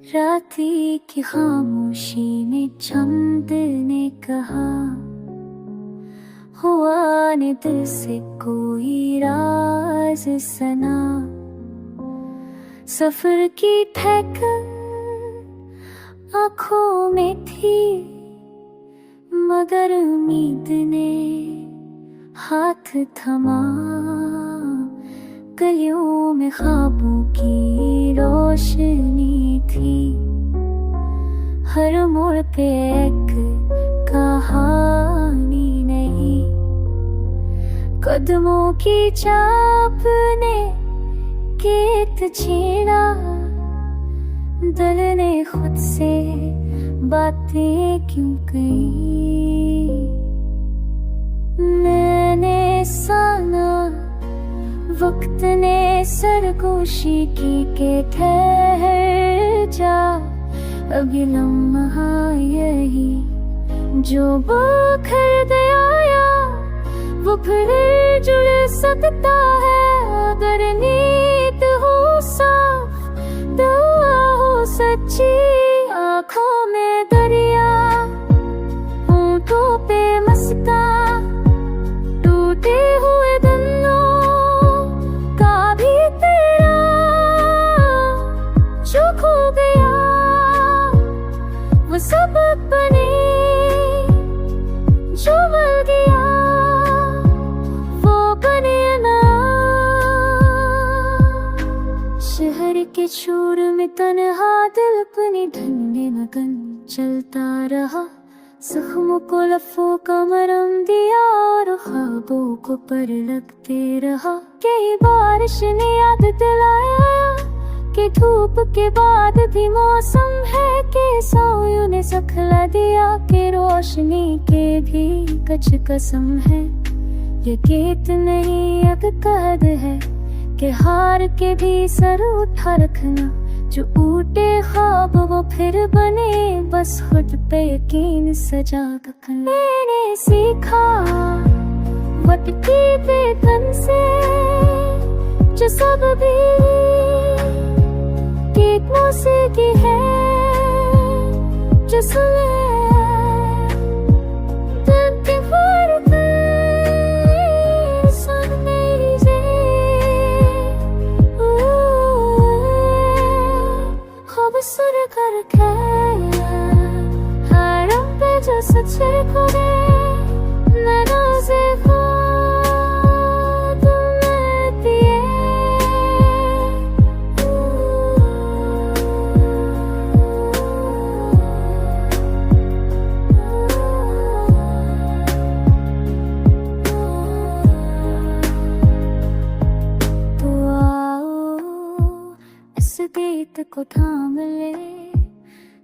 राती की खामोशी ने चंद ने कहा, हुआ ने दिल से कोई राज सना। सफर की ठहकर आँखों में थी, मगर उम्मीद ने हाथ थमा। गलियों में ख्वाबों की रोशनी थी, हर मोड़ पे एक कहानी नहीं। कदमों की चाप ने गीत छीना, दिल ने खुद से बातें क्यों कही। मैंने साना वक्त ने सरगोशी की के ठहर जा। अभी लम्हा यही जो बखर दे आया, वो फिर जुड़ सकता है अगर नीत हो साफ, दुआ हो सच्ची। आँखों में दरिया, होठों पे मस्का, टूटे हुए दिलों का भी तेरा जो खो गया। वो सब बने जो मर गया, वो बने ना। शहर के शोर में तन्हा दिल अपनी ढूंढने मगन चलता रहा। जख्मों को लफ्ज़ों का मरहम दिया और ख्वाबों को पर लगते रहा। कई बारिश ने याद दिलाया कि धूप के बाद भी मौसम है, कि सायों ने सखला दिया कि रोशनी के भी कुछ कसम है। ये गीत नहीं अब कहद है कि हार के भी सर उठा रखना। जो टूटे ख्वाब वो फिर बने, बस खुद पे यकीन सजा कर। मैंने सीखा वक्त की बेगन से जो सब भी एक मौसीकी है, जो सुने दिल के फर्क सुन मेरी से। खूबसूर करके हरम पे जो सच्चे खुदे नाराज़े हो तुम दिए। तो आओ इस गीत को थाम ले,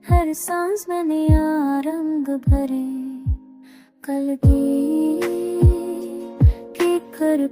हर सांस में नया रंग भरे। कल की कर